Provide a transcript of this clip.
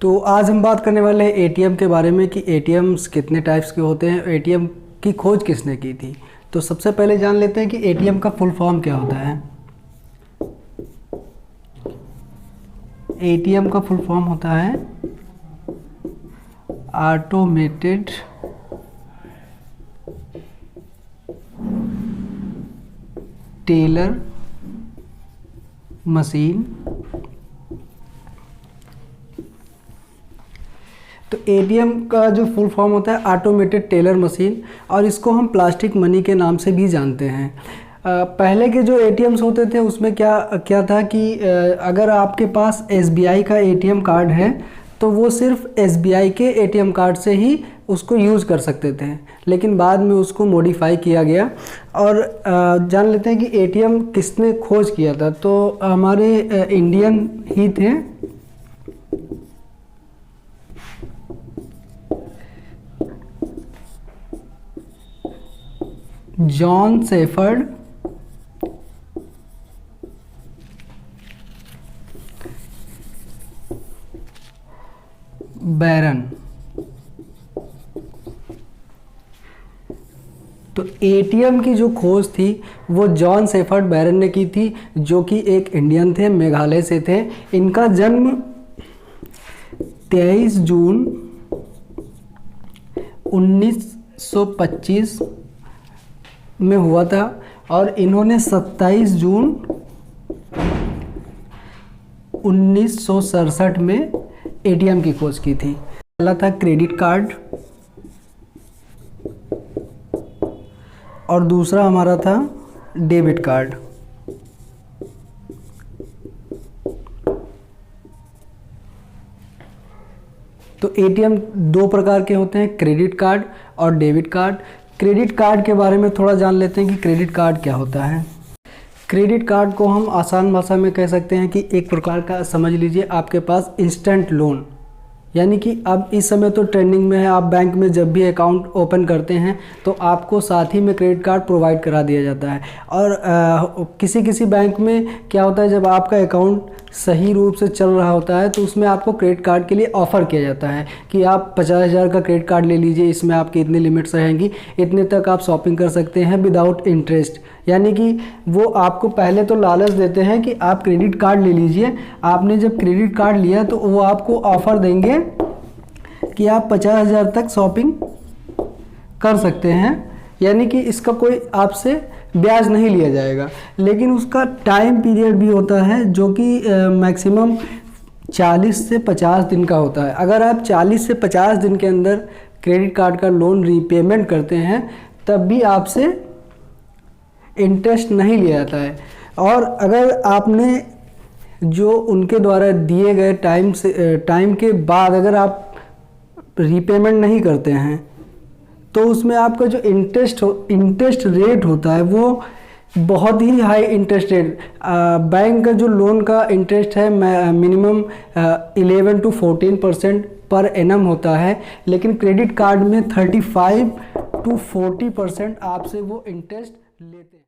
तो आज हम बात करने वाले हैं एटीएम के बारे में कि एटीएम्स कितने टाइप्स के होते हैं, एटीएम की खोज किसने की थी। तो सबसे पहले जान लेते हैं कि एटीएम का फुल फॉर्म क्या होता है। एटीएम का फुल फॉर्म होता है ऑटोमेटेड टेलर मशीन। तो एटीएम का जो फुल फॉर्म होता है ऑटोमेटेड टेलर मशीन, और इसको हम प्लास्टिक मनी के नाम से भी जानते हैं। पहले के जो एटीएम्स होते थे उसमें क्या था कि अगर आपके पास एसबीआई का एटीएम कार्ड है तो वो सिर्फ एसबीआई के एटीएम कार्ड से ही उसको यूज़ कर सकते थे, लेकिन बाद में उसको मॉडिफाई किया गया। और जान लेते हैं कि एटीएम किसने खोज किया था। तो हमारे इंडियन ही थे, जॉन सेफर्ड बैरन। तो एटीएम की जो खोज थी वो जॉन सेफर्ड बैरन ने की थी, जो कि एक इंडियन थे, मेघालय से थे। इनका जन्म 23 जून 1925 में हुआ था और इन्होंने 27 जून 1967 में एटीएम की खोज की थी। पहला था क्रेडिट कार्ड और दूसरा हमारा था डेबिट कार्ड। तो एटीएम दो प्रकार के होते हैं, क्रेडिट कार्ड और डेबिट कार्ड। क्रेडिट कार्ड के बारे में थोड़ा जान लेते हैं कि क्रेडिट कार्ड क्या होता है। क्रेडिट कार्ड को हम आसान भाषा में कह सकते हैं कि एक प्रकार का, समझ लीजिए आपके पास इंस्टेंट लोन, यानी कि अब इस समय तो ट्रेंडिंग में है, आप बैंक में जब भी अकाउंट ओपन करते हैं तो आपको साथ ही में क्रेडिट कार्ड प्रोवाइड करा दिया जाता है। और किसी किसी बैंक में क्या होता है, जब आपका अकाउंट सही रूप से चल रहा होता है तो उसमें आपको क्रेडिट कार्ड के लिए ऑफ़र किया जाता है कि आप 50,000 का क्रेडिट कार्ड ले लीजिए, इसमें आपकी इतनी लिमिट्स रहेंगी, इतने तक आप शॉपिंग कर सकते हैं विदाउट इंटरेस्ट। यानी कि वो आपको पहले तो लालच देते हैं कि आप क्रेडिट कार्ड ले लीजिए। आपने जब क्रेडिट कार्ड लिया तो वो आपको ऑफ़र देंगे कि आप 50,000 तक शॉपिंग कर सकते हैं, यानी कि इसका कोई आपसे ब्याज नहीं लिया जाएगा। लेकिन उसका टाइम पीरियड भी होता है जो कि मैक्सिमम 40 से 50 दिन का होता है। अगर आप 40 से 50 दिन के अंदर क्रेडिट कार्ड का लोन रीपेमेंट करते हैं तब भी आपसे इंटरेस्ट नहीं लिया जाता है। और अगर आपने जो उनके द्वारा दिए गए टाइम के बाद अगर आप रीपेमेंट नहीं करते हैं तो उसमें आपका जो इंटरेस्ट रेट होता है वो बहुत ही हाई इंटरेस्ट रेट। बैंक का जो लोन का इंटरेस्ट है मिनिमम 11 to 14% पर एनम होता है, लेकिन क्रेडिट कार्ड में 35 to 40% आपसे वो इंटरेस्ट लेते हैं।